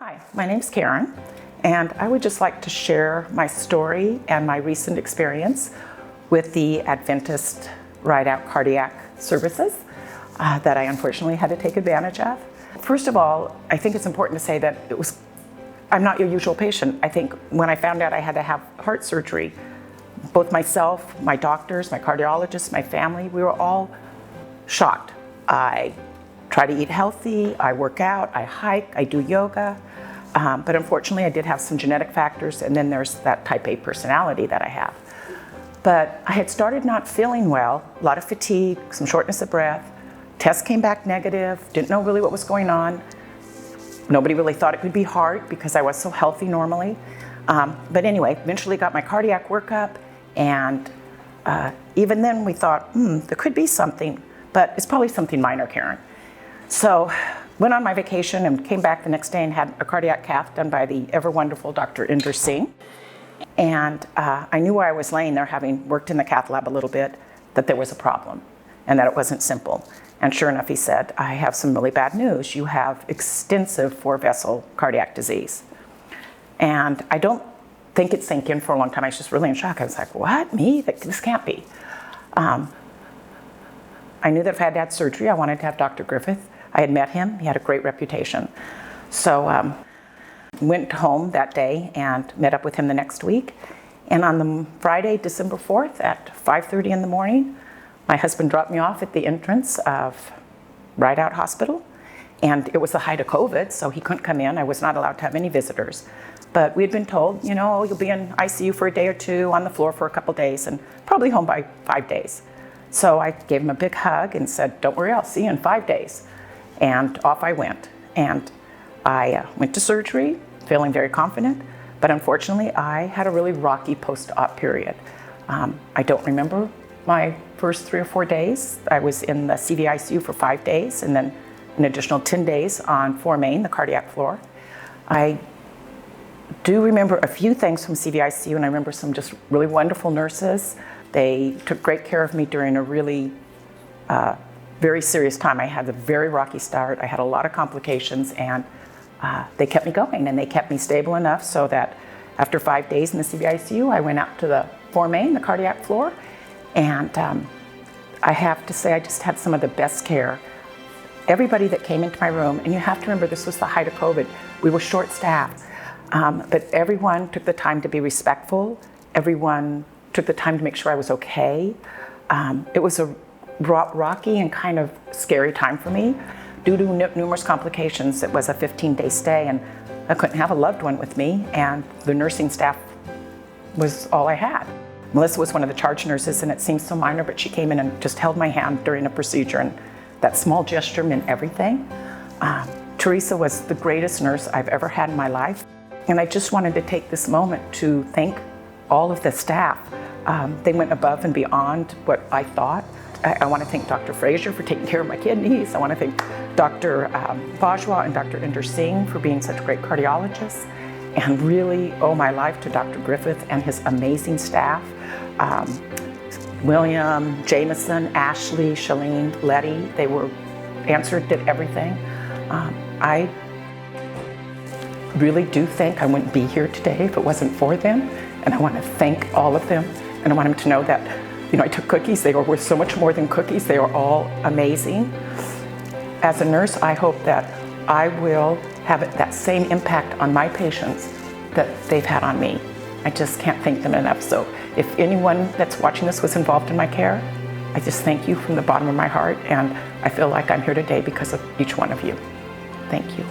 Hi, my name's Karen, and I would just like to share my story and my recent experience with the Adventist Rideout cardiac services that I unfortunately had to take advantage of. First of all, I think it's important to say that I'm not your usual patient. I think when I found out I had to have heart surgery, both myself, my doctors, my cardiologists, my family, we were all shocked. I try to eat healthy, I work out, I hike, I do yoga, but unfortunately I did have some genetic factors, and then there's that type A personality that I have. But I had started not feeling well, a lot of fatigue, some shortness of breath. Tests came back negative, didn't know really what was going on. Nobody really thought it could be heart because I was so healthy normally. But anyway, eventually got my cardiac workup, and even then we thought, there could be something, but it's probably something minor, Karen. So went on my vacation and came back the next day and had a cardiac cath done by the ever wonderful Dr.She. And I knew where I was laying there, having worked in the cath lab a little bit, that there was a problem and that it wasn't simple. And sure enough, he said, I have some really bad news. You have extensive 4-vessel cardiac disease. And I don't think it sank in for a long time. I was just really in shock. I was like, what, me? This can't be. I knew that if I had to have surgery, I wanted to have Dr. Griffith. I had met him. He had a great reputation. So went home that day and met up with him the next week. And on the Friday, December 4th at 5:30 in the morning, my husband dropped me off at the entrance of Rideout Hospital. And it was the height of COVID, so he couldn't come in. I was not allowed to have any visitors. But we had been told, you'll be in ICU for a day or two, on the floor for a couple days, and probably home by 5 days. So I gave him a big hug and said, don't worry, I'll see you in 5 days. And off I went. And I went to surgery, feeling very confident, but unfortunately I had a really rocky post-op period. I don't remember my first 3 or 4 days. I was in the CVICU for 5 days, and then an additional 10 days on 4 main, the cardiac floor. I do remember a few things from CVICU, and I remember some just really wonderful nurses. They took great care of me during a really very serious time. I had a very rocky start. I had a lot of complications, and they kept me going, and they kept me stable enough so that after 5 days in the CVICU, I went out to the 4 main, the cardiac floor, and I have to say I just had some of the best care. Everybody that came into my room, and you have to remember this was the height of COVID, we were short-staffed, but everyone took the time to be respectful. Everyone took the time to make sure I was okay. It was a rocky and kind of scary time for me. Due to numerous complications, it was a 15-day stay, and I couldn't have a loved one with me, and the nursing staff was all I had. Melissa was one of the charge nurses, and it seems so minor, but she came in and just held my hand during a procedure, and that small gesture meant everything. Teresa was the greatest nurse I've ever had in my life, and I just wanted to take this moment to thank all of the staff. They went above and beyond what I thought. I want to thank Dr. Frazier for taking care of my kidneys. I want to thank Dr. Bajwa and Dr. for being such great cardiologists, and really owe my life to Dr. Griffith and his amazing staff. William, Jameson, Ashley, Shalene, Letty, they did everything. I really do think I wouldn't be here today if it wasn't for them, and I want to thank all of them, and I want them to know that I took cookies. They were worth so much more than cookies. They are all amazing. As a nurse, I hope that I will have that same impact on my patients that they've had on me. I just can't thank them enough. So if anyone that's watching this was involved in my care, I just thank you from the bottom of my heart, and I feel like I'm here today because of each one of you. Thank you.